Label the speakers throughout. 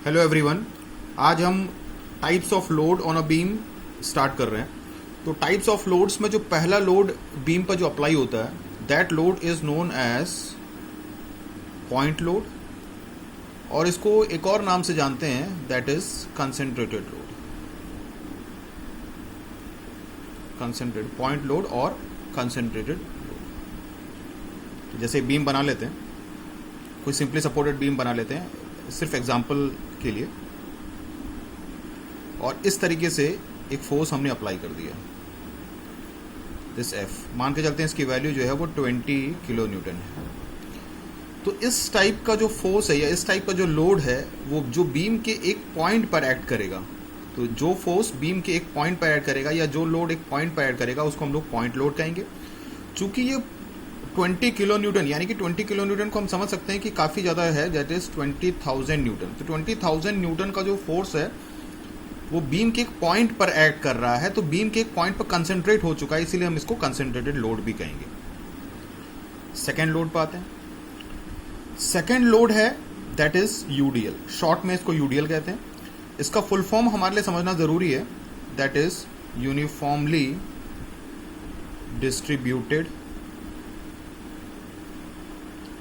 Speaker 1: Hello everyone. आज हम types of load on a beam start कर रहे हैं। तो टाइप्स ऑफ लोड्स में जो पहला लोड बीम पर जो अप्लाई होता है that load is known as point load, और इसको एक और नाम से जानते हैं that is concentrated load. Concentrated point load और कंसेंट्रेटेड लोड। जैसे बीम बना लेते हैं, कोई सिंपली सपोर्टेड बीम बना लेते हैं सिर्फ एग्जांपल के लिए, और इस तरीके से एक फोर्स हमने अप्लाई कर दिया, दिस एफ मान के चलते हैं। इसकी वैल्यू जो है वो 20 किलो न्यूटन है। तो इस टाइप का जो फोर्स है या इस टाइप का जो लोड है वो जो बीम के एक पॉइंट पर एक्ट करेगा, तो जो फोर्स बीम के एक पॉइंट पर एक्ट करेगा या जो लोड एक पॉइंट पर एक्ट करेगा उसको हम लोग पॉइंट लोड कहेंगे। चूंकि ये 20 किलो न्यूटन, यानी कि 20 किलो न्यूटन को हम समझ सकते हैं कि काफ़ी ज़्यादा है, दैट इज 20,000 न्यूटन। तो 20,000 न्यूटन का जो फोर्स है वो बीम के एक पॉइंट पर एक्ट कर रहा है, तो बीम के एक पॉइंट पर कंसंट्रेट हो चुका है, इसीलिए हम इसको कंसंट्रेटेड लोड भी कहेंगे। सेकेंड लोड पर आते हैं। सेकेंड लोड है दैट इज यूडीएल, शॉर्ट में इसको यूडीएल कहते हैं। इसका फुल फॉर्म हमारे लिए समझना जरूरी है, that is uniformly distributed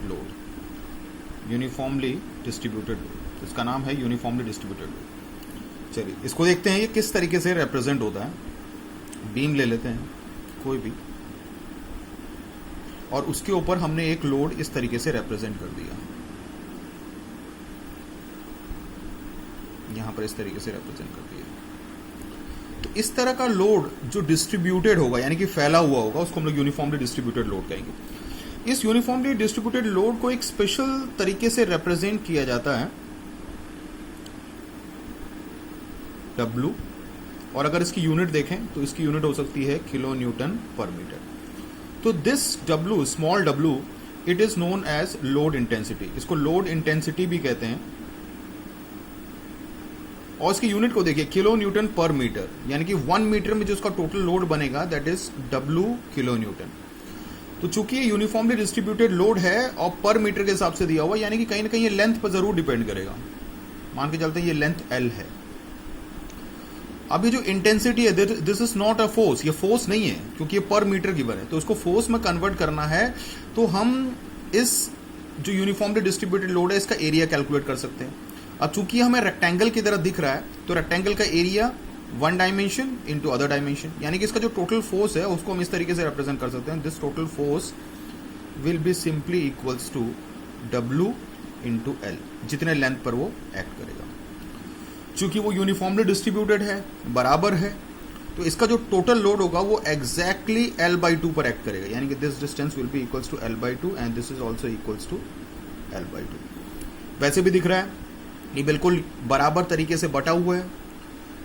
Speaker 1: load. Uniformly distributed load, इसका नाम है यूनिफॉर्मली डिस्ट्रीब्यूटेड लोड। चलिए इसको देखते हैं ये किस तरीके से रिप्रेजेंट होता है। बीम ले लेते हैं कोई भी, और उसके ऊपर हमने एक लोड इस तरीके से रिप्रेजेंट कर दिया, यहां पर इस तरीके से रिप्रेजेंट कर दिया। तो इस तरह का लोड जो डिस्ट्रीब्यूटेड होगा यानी कि फैला हुआ होगा उसको हम लोग यूनिफॉर्मली डिस्ट्रीब्यूटेड लोड कहेंगे। इस यूनिफॉर्मली डिस्ट्रीब्यूटेड लोड को एक स्पेशल तरीके से रिप्रेजेंट किया जाता है W, और अगर इसकी यूनिट देखें तो इसकी यूनिट हो सकती है किलो न्यूटन पर मीटर। तो this W, small w, it is known as load intensity. इसको लोड इंटेंसिटी भी कहते हैं, और इसकी यूनिट को देखिए किलो न्यूटन पर मीटर, यानी कि 1 मीटर में जो उसका टोटल लोड बनेगा that is W kilo Newton. तो चूंकि ये यूनिफॉर्मली डिस्ट्रीब्यूटेड लोड है और पर मीटर के हिसाब से दिया हुआ, यानी कि कहीं ना कहीं ये लेंथ पर जरूर डिपेंड करेगा। मान के चलते हैं ये लेंथ L है। अब ये जो इंटेंसिटी है this is not a force, ये फोर्स नहीं है क्योंकि ये पर मीटर गिवन है। तो इसको फोर्स में कन्वर्ट करना है तो हम इस जो यूनिफॉर्मली डिस्ट्रीब्यूटेड लोड है इसका एरिया कैलकुलेट कर सकते हैं। अब चूंकि हमें रेक्टेंगल की तरह दिख रहा है तो रेक्टेंगल का area 1 dimension into other dimension, यानी कि इसका जो टोटल फोर्स है उसको हम इस तरीके से रिप्रेजेंट कर सकते हैं। This total force will be simply equals to W into L, जितने लेंथ पर वो एक्ट करेगा। चूंकि वो यूनिफॉर्मली डिस्ट्रीब्यूटेड है, बराबर है, तो इसका जो टोटल लोड होगा वो एग्जैक्टली L/2 पर एक्ट करेगा, यानी कि this distance will be equals to L/2 and this is also equals to L/2। वैसे भी दिख रहा है ये बिल्कुल बराबर तरीके से बटा हुआ है,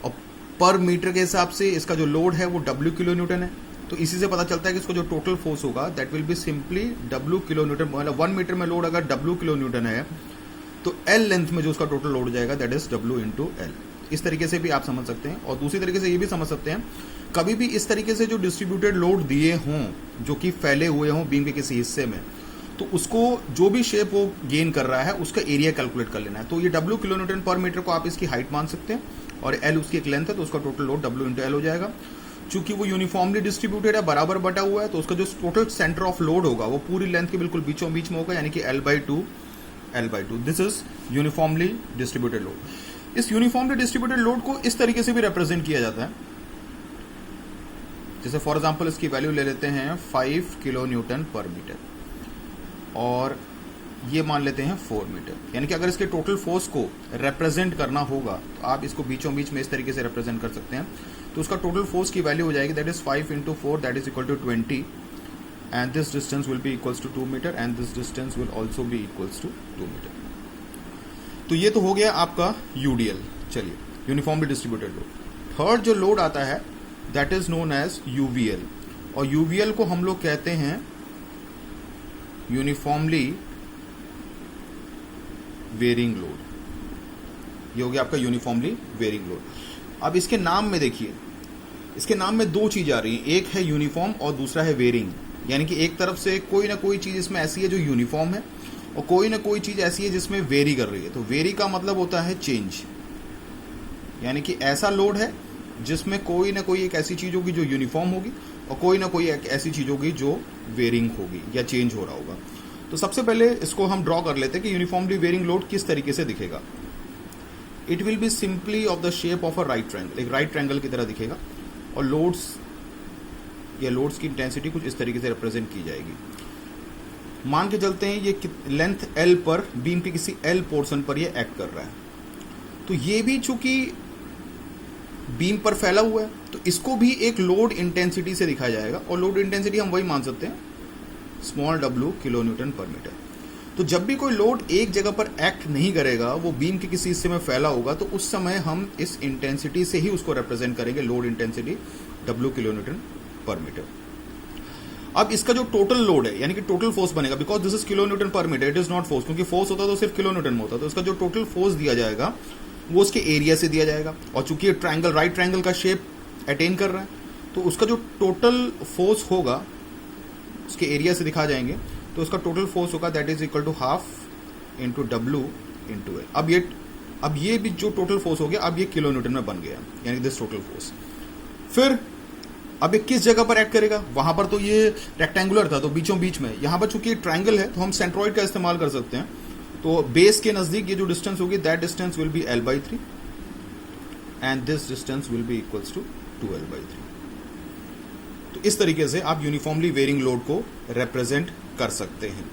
Speaker 1: और पर मीटर के हिसाब से इसका जो लोड है वो W किलो न्यूटन है। तो इसी से पता चलता है कि इसका जो टोटल फोर्स होगा that will be simply W kilo Newton. मतलब 1 मीटर में लोड अगर W किलो न्यूटन है तो L लेंथ में जो उसका टोटल लोड जाएगा that is W into L। इस तरीके से भी आप समझ सकते हैं, और दूसरी तरीके से ये भी समझ सकते हैं कभी भी इस तरीके से जो डिस्ट्रीब्यूटेड लोड दिए हों जो कि फैले हुए हों बीम के किसी हिस्से में, तो उसको जो भी शेप वो गेन कर रहा है उसका एरिया कैलकुलेट कर लेना है। तो ये W किलो न्यूटन पर मीटर को आप इसकी हाइट मान सकते हैं, और L उसकी एक लेंथ है, तो उसका total load W into L हो जाएगा। चूंकि वो यूनिफॉर्मली डिस्ट्रीब्यूटेड है, बराबर बटा हुआ है, तो उसका जो टोटल सेंटर ऑफ लोड होगा वो पूरी लेंथ के बिल्कुल बीचों बीच में होगा, यानी कि L/2। This is uniformly distributed load. इस यूनिफॉर्मली डिस्ट्रीब्यूटेड लोड को इस तरीके से भी रिप्रेजेंट किया जाता है, जैसे फॉर एग्जांपल इसकी वैल्यू ले लेते हैं 5 किलो न्यूटन पर मीटर, और ये मान लेते हैं 4 मीटर। यानी कि अगर इसके टोटल फोर्स को रिप्रेजेंट करना होगा तो आप इसको बीचों बीच में इस तरीके से रिप्रेजेंट कर सकते हैं। तो उसका टोटल फोर्स की वैल्यू हो जाएगी that is 5 into 4 that is equal to 20, and this distance will be equals to 2 meter and this distance will also be equals to 2 meter। तो ये तो हो गया आपका यूडीएल। चलिए यूनिफॉर्मली डिस्ट्रीब्यूटेड लोड। थर्ड जो लोड आता है that is known as UVL, और यूवीएल को हम लोग कहते हैं यूनिफॉर्मली वेरिंग लोड। ये हो गया आपका यूनिफॉर्मली वेरिंग लोड। अब इसके नाम में देखिए, इसके नाम में 2 चीज आ रही है, एक है यूनिफॉर्म और दूसरा है वेरिंग। यानी कि एक तरफ से कोई ना कोई चीज इसमें ऐसी है जो यूनिफॉर्म है, और कोई ना कोई चीज़ ऐसी है जिसमें वेरी कर रही है। तो वेरी का मतलब होता है चेंज, यानी कि ऐसा लोड है जिसमें कोई ना कोई एक ऐसी चीज़ होगी जो यूनिफॉर्म होगी और कोई ना कोई एक ऐसी चीज़ होगी जो वेरिंग होगी या चेंज हो रहा होगा। तो सबसे पहले इसको हम ड्रॉ कर लेते हैं कि यूनिफॉर्मली वेरिंग लोड किस तरीके से दिखेगा। It will be simply of the shape of a right triangle, एक राइट ट्रायंगल की तरह दिखेगा और लोड्स या लोड्स की इंटेंसिटी कुछ इस तरीके से रिप्रेजेंट की जाएगी। मान के चलते हैं ये लेंथ L पर बीम के किसी L पोर्शन पर ये एक्ट कर रहा है, तो ये भी चूंकि बीम पर फैला हुआ है तो इसको भी एक लोड इंटेंसिटी से दिखाया जाएगा और लोड इंटेंसिटी हम वही मान सकते हैं स्मॉल w किलो न्यूटन पर मीटर। तो जब भी कोई लोड एक जगह पर एक्ट नहीं करेगा, वो बीम के किसी हिस्से में फैला होगा, तो उस समय हम इस इंटेंसिटी से ही उसको रिप्रेजेंट करेंगे, load intensity w kilo newton पर मीटर। अब इसका जो टोटल लोड है यानी कि टोटल फोर्स बनेगा, because this is kilo newton पर metre, it is not force, क्योंकि फोर्स होता तो सिर्फ किलो न्यूटन में होता, तो इसका जो टोटल फोर्स दिया जाएगा वो उसके एरिया से दिया जाएगा। और चूंकि ये ट्रायंगल राइट ट्रायंगल का शेप अटेन कर रहा है, तो उसका जो टोटल फोर्स होगा उसके एरिया से दिखा जाएंगे, तो उसका टोटल फोर्स होगा that is equal to half into W into L। अब ये भी जो टोटल फोर्स हो गया, अब ये किलो न्यूटन में बन गया, यानी दिस टोटल फोर्स। फिर अब ये किस जगह पर एक्ट करेगा, वहां पर तो ये रेक्टेंगुलर था तो बीचों बीच में, यहां पर चूंकि ट्रायंगल है तो हम सेंट्रॉइड का इस्तेमाल कर सकते हैं। तो बेस के नजदीक ये जो डिस्टेंस होगी that distance will be L/3 and this distance will be equals to 2L/3। तो इस तरीके से आप यूनिफॉर्मली वेरिंग लोड को रिप्रेजेंट कर सकते हैं।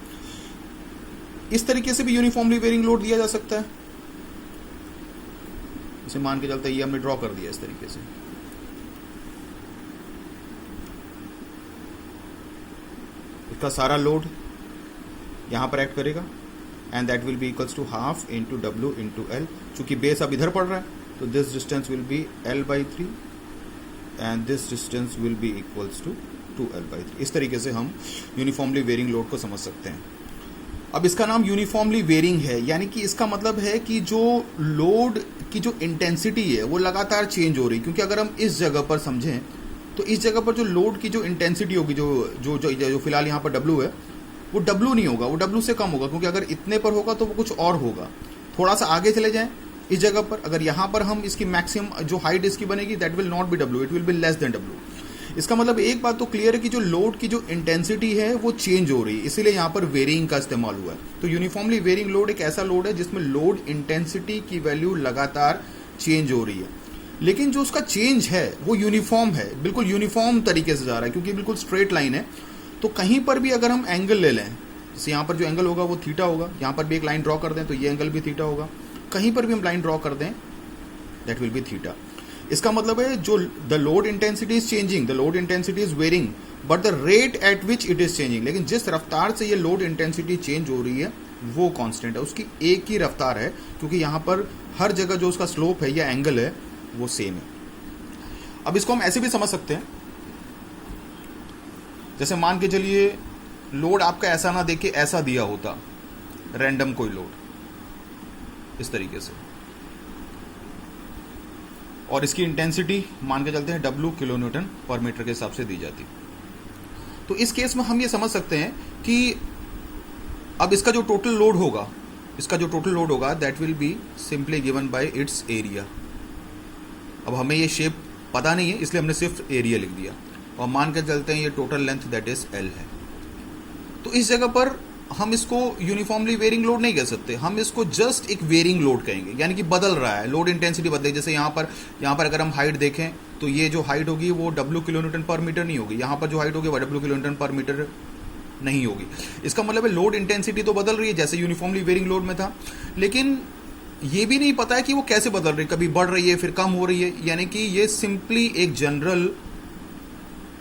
Speaker 1: इस तरीके से भी यूनिफॉर्मली वेरिंग लोड दिया जा सकता है। इसे मान के चलते ये हमने ड्रॉ कर दिया इस तरीके से। इसका सारा लोड यहां पर एक्ट करेगा and that will be equals to half into W into L। चूंकि बेस अब इधर पड़ रहा है तो this distance will be L/3 and this distance will be equals to 2L/3। इस तरीके से हम यूनिफॉर्मली वेरिंग लोड को समझ सकते हैं। अब इसका नाम यूनिफॉर्मली वेरिंग है, यानी कि इसका मतलब है कि जो लोड की जो इंटेंसिटी है वो लगातार चेंज हो रही है। क्योंकि अगर हम इस जगह पर समझें तो इस जगह पर जो लोड की जो इंटेंसिटी होगी, जो फिलहाल यहाँ पर W है, वो W नहीं होगा, वो W से कम होगा, क्योंकि अगर इतने पर होगा तो वो कुछ और होगा। थोड़ा सा आगे चले जाएं इस जगह पर, अगर यहाँ पर हम इसकी मैक्सिमम जो हाइट इसकी बनेगी that will not be W, it will be less than W। इसका मतलब एक बात तो क्लियर है कि जो लोड की जो इंटेंसिटी है वो चेंज हो रही है, इसीलिए यहाँ पर वेरिंग का इस्तेमाल हुआ है। तो यूनिफॉर्मली वेरिंग लोड एक ऐसा लोड है जिसमें लोड इंटेंसिटी की वैल्यू लगातार चेंज हो रही है, लेकिन जो उसका चेंज है वो यूनिफॉर्म है, बिल्कुल यूनिफॉर्म तरीके से जा रहा है, क्योंकि बिल्कुल स्ट्रेट लाइन है। तो कहीं पर भी अगर हम एंगल ले लें, जैसे यहाँ पर जो एंगल होगा वो थीटा होगा, यहाँ पर भी एक लाइन ड्रॉ कर दें तो ये एंगल भी थीटा होगा, कहीं पर भी हम लाइन ड्रॉ कर दें दैट विल बी थीटा। इसका मतलब है जो the load intensity is changing, the load intensity is varying, but the rate at which it is changing, लेकिन जिस रफ्तार से ये लोड इंटेंसिटी चेंज हो रही है वो कांस्टेंट है, उसकी एक ही रफ्तार है, क्योंकि यहाँ पर हर जगह जो उसका स्लोप है या एंगल है वो सेम है। अब इसको हम ऐसे भी समझ सकते हैं, जैसे मान के चलिए लोड आपका ऐसा ना देखे ऐसा दिया होता, रैंडम कोई लोड इस तरीके से, और इसकी इंटेंसिटी मान के चलते हैं W किलो न्यूटन पर मीटर के हिसाब से दी जाती। तो इस केस में हम ये समझ सकते हैं कि अब इसका जो टोटल लोड होगा that will be simply given by it's area. अब हमें ये शेप पता नहीं है इसलिए हमने सिर्फ एरिया लिख दिया, और मान के चलते हैं ये total length that is L है। तो इस जगह पर हम इसको यूनिफॉर्मली वेरिंग लोड नहीं कह सकते, हम इसको जस्ट एक वेरिंग लोड कहेंगे, यानी कि बदल रहा है, लोड इंटेंसिटी बदल। जैसे यहाँ पर अगर हम हाइट देखें तो ये जो हाइट होगी वो W किलो न्यूटन पर मीटर नहीं होगी, यहाँ पर जो हाइट होगी वो W किलो न्यूटन पर मीटर नहीं होगी। इसका मतलब है लोड इंटेंसिटी तो बदल रही है जैसे यूनिफॉर्मली वेरिंग लोड में था, लेकिन ये भी नहीं पता है कि वो कैसे बदल रही है, कभी बढ़ रही है फिर कम हो रही है, यानी कि ये सिंपली एक जनरल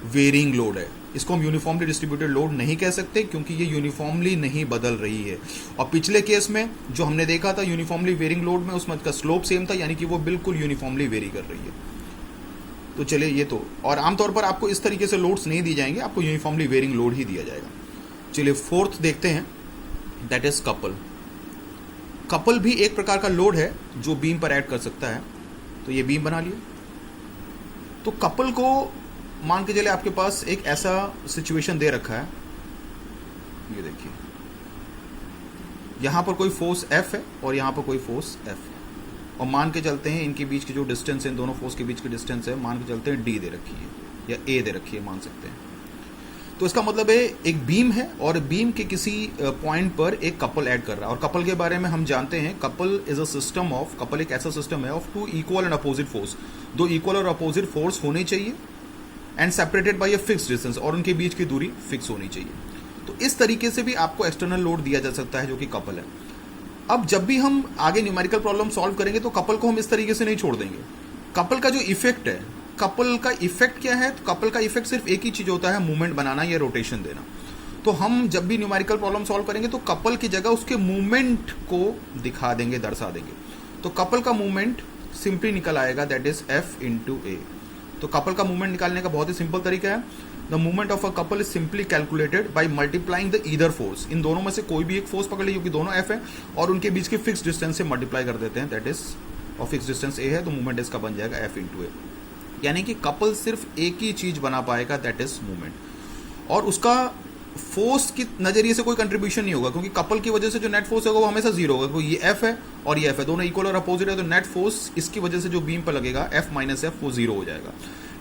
Speaker 1: वेरिंग लोड है। इसको हम यूनिफॉर्मली डिस्ट्रीब्यूटेड लोड नहीं कह सकते क्योंकि ये यूनिफॉर्मली नहीं बदल रही है। और पिछले केस में जो हमने देखा था यूनिफॉर्मली वेरिंग लोड में, उसमें का स्लोप सेम था, यानी कि वो बिल्कुल यूनिफॉर्मली वेरी कर रही है। तो चलिए ये तो, और आमतौर पर आपको इस तरीके से लोड्स नहीं दी जाएंगे, आपको यूनिफॉर्मली वेरिंग लोड ही दिया जाएगा। चलिए फोर्थ देखते हैं, दैट इज कपल। कपल भी एक प्रकार का लोड है जो बीम पर ऐड कर सकता है। तो ये बीम बना लिया, तो कपल को मान के चले आपके पास एक ऐसा सिचुएशन दे रखा है, ये देखिए यहाँ पर कोई फोर्स F है और यहाँ पर कोई फोर्स F है, और मान के चलते हैं इनके बीच की जो डिस्टेंस है, इन दोनों फोर्स के बीच की डिस्टेंस है, मान के चलते हैं D दे रखी है या A दे रखी है, मान सकते हैं। तो इसका मतलब है एक बीम है और बीम के किसी पॉइंट पर एक कपल ऐड कर रहा है, और कपल के बारे में हम जानते हैं couple is a system of, couple एक ऐसा सिस्टम है of two equal and opposite force, दो इक्वल और अपोजिट फोर्स होने चाहिए and separated by a fix distance, और उनके बीच की दूरी फिक्स होनी चाहिए। तो इस तरीके से भी आपको एक्सटर्नल लोड दिया जा सकता है जो कि कपल है। अब जब भी हम आगे न्यूमेरिकल प्रॉब्लम सॉल्व करेंगे तो कपल को हम इस तरीके से नहीं छोड़ देंगे। कपल का जो इफेक्ट है, कपल का इफेक्ट क्या है? तो कपल का इफेक्ट सिर्फ एक ही चीज होता है, मूवमेंट बनाना या रोटेशन देना। तो हम जब भी न्यूमेरिकल प्रॉब्लम सॉल्व करेंगे तो कपल की जगह उसके मूवमेंट को दिखा देंगे, दर्शा देंगे। तो कपल का मूवमेंट सिंपली निकल आएगा, that is F into A. तो कपल का मूवमेंट निकालने का बहुत ही सिंपल तरीका है। The movement of a couple is simply calculated by multiplying the either force. इन दोनों में से कोई भी एक फोर्स पकड़ लीजिए, क्योंकि दोनों F है, और उनके बीच के फिक्स डिस्टेंस से मल्टीप्लाई कर देते हैं, दैट इज, और फिक्स डिस्टेंस ए है तो मूवमेंट इसका बन जाएगा F इंटू ए। यानी कि कपल सिर्फ एक ही चीज बना पाएगा, दैट इज मूवमेंट, और उसका फोर्स के नजरिए से कोई कंट्रीब्यूशन नहीं होगा, क्योंकि कपल की वजह से जो नेट फोर्स होगा वो हमेशा जीरो होगा, क्योंकि ये F है और ये F है, दोनों इक्वल और अपोजिट है, तो नेट फोर्स इसकी वजह से जो बीम पर लगेगा F माइनस F वो जीरो हो जाएगा।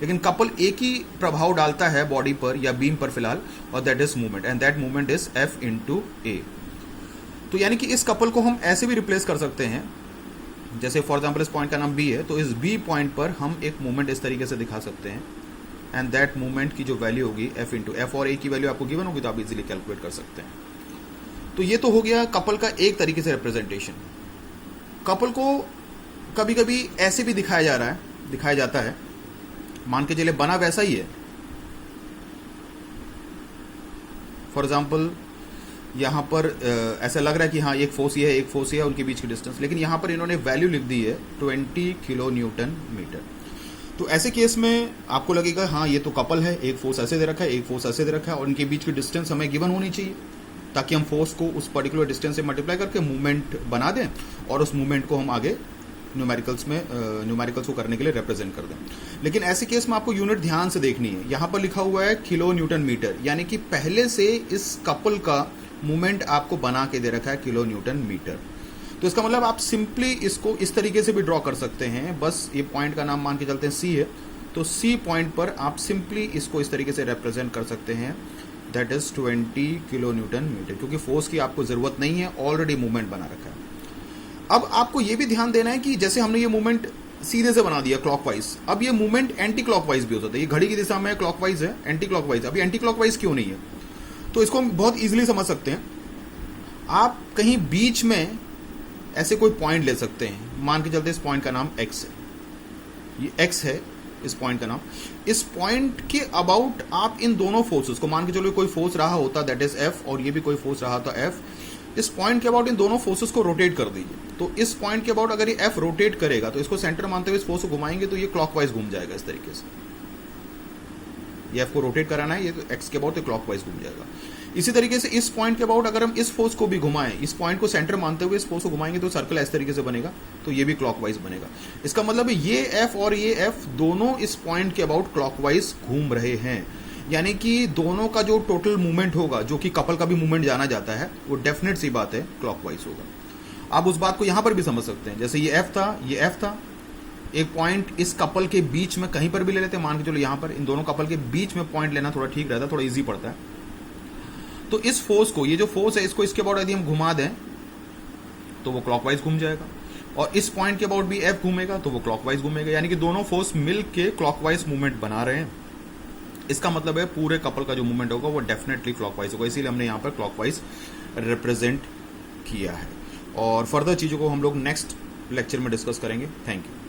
Speaker 1: लेकिन कपल एक ही प्रभाव डालता है बॉडी पर या बीम पर फिलहाल, और that is movement, and that movement is F into A. तो यानी कि इस कपल को हम ऐसे भी रिप्लेस कर सकते हैं, जैसे फॉर एग्जाम्पल इस पॉइंट का नाम B है, तो इस B पॉइंट पर हम एक मूवमेंट इस तरीके से दिखा सकते हैं, एंड दैट मूवमेंट की जो वैल्यू होगी F इंटू F, और A की वैल्यू आपको गिवन होगी तो आप इजीली कैलकुलेट कर सकते हैं। तो ये तो हो गया कपल का एक तरीके से रिप्रेजेंटेशन। कपल को कभी कभी ऐसे भी दिखाया जाता है, मान के चले बना वैसा ही है। फॉर एग्जाम्पल यहां पर ऐसा लग रहा है कि हाँ एक फोर्स ये है, एक फोर्स ये है, उनके बीच की डिस्टेंस, लेकिन यहां पर इन्होंने वैल्यू लिख दी है 20 किलो न्यूटन मीटर। तो ऐसे केस में आपको लगेगा हाँ ये तो कपल है, एक फोर्स ऐसे दे रखा है, एक फोर्स ऐसे दे रखा है, और उनके बीच की डिस्टेंस हमें गिवन होनी चाहिए, ताकि हम फोर्स को उस पर्टिकुलर डिस्टेंस से मल्टीप्लाई करके मूवमेंट बना दें, और उस मूवमेंट को हम आगे न्यूमेरिकल्स को करने के लिए रिप्रेजेंट कर दें। लेकिन ऐसे केस में आपको यूनिट ध्यान से देखनी है। यहाँ पर लिखा हुआ है किलो न्यूटन मीटर, यानी कि पहले से इस कपल का मूवमेंट आपको बना के दे रखा है किलो न्यूटन मीटर। तो इसका मतलब आप सिंपली इसको इस तरीके से भी ड्रॉ कर सकते हैं। बस ये पॉइंट का नाम मान के चलते हैं C है, तो C पॉइंट पर आप सिंपली इसको इस तरीके से रिप्रेजेंट कर सकते हैं, that is 20 kilo newton meter, क्योंकि फोर्स की आपको जरूरत नहीं है, ऑलरेडी मूवमेंट बना रखा है। अब आपको ये भी ध्यान देना है कि जैसे हमने ये मूवमेंट सीधे से बना दिया क्लॉकवाइज, अब ये मूवमेंट एंटी क्लॉकवाइज भी हो सकता है। ये घड़ी की दिशा में क्लॉकवाइज है, एंटी क्लॉकवाइज। अभी एंटी क्लॉकवाइज क्यों नहीं है? तो इसको हम बहुत इजीली समझ सकते हैं। आप कहीं बीच में ऐसे कोई पॉइंट ले सकते हैं, मान के चलते इस पॉइंट का नाम X है, ये X है इस पॉइंट का नाम। इस पॉइंट के अबाउट आप इन दोनों फोर्सेस को, मान के चलो कोई फोर्स रहा होता दैट इज F, और ये भी कोई फोर्स रहा था F, इस पॉइंट के अबाउट इन दोनों फोर्सेस को रोटेट कर दीजिए। तो इस पॉइंट के अबाउट अगर ये F रोटेट करेगा तो इसको सेंटर मानते हुए इस फोर्स को घुमाएंगे तो ये क्लॉकवाइज घूम जाएगा इस तरीके से। ये F को रोटेट कराना है, ये तो X के अबाउट तो क्लॉकवाइज घूम जाएगा। इसी तरीके से इस पॉइंट के अबाउट अगर हम इस फोर्स को भी घुमाएं, इस पॉइंट को सेंटर मानते हुए इस फोर्स को घुमाएंगे तो सर्कल इस तरीके से बनेगा, तो ये भी क्लॉकवाइज बनेगा। इसका मतलब है ये F और ये F दोनों इस पॉइंट के अबाउट क्लॉकवाइज घूम रहे हैं, यानी कि दोनों का जो टोटल मूवमेंट होगा, जो कि कपल का भी मूवमेंट जाना जाता है, वो डेफिनेट सी बात है क्लॉकवाइज होगा। आप उस बात को यहां पर भी समझ सकते हैं, जैसे ये F था, ये F था, एक पॉइंट इस कपल के बीच में कहीं पर भी ले लेते हैं, मान के चलो यहां पर इन दोनों कपल के बीच में पॉइंट लेना थोड़ा ठीक रहता है, थोड़ा इजी पड़ता है। तो इस फोर्स को, ये जो फोर्स है, इसको इसके अबाउट यदि हम घुमा दें तो वो क्लॉकवाइज घूम जाएगा, और इस पॉइंट के अबाउट भी F घूमेगा तो वो क्लॉकवाइज घूमेगा, यानी कि दोनों फोर्स मिल के क्लॉकवाइज मूवमेंट बना रहे हैं। इसका मतलब है पूरे कपल का जो मूवमेंट होगा वो डेफिनेटली क्लॉकवाइज होगा, इसीलिए हमने यहाँ पर क्लॉकवाइज रिप्रेजेंट किया है। और फर्दर चीज़ों को हम लोग नेक्स्ट लेक्चर में डिस्कस करेंगे। Thank you.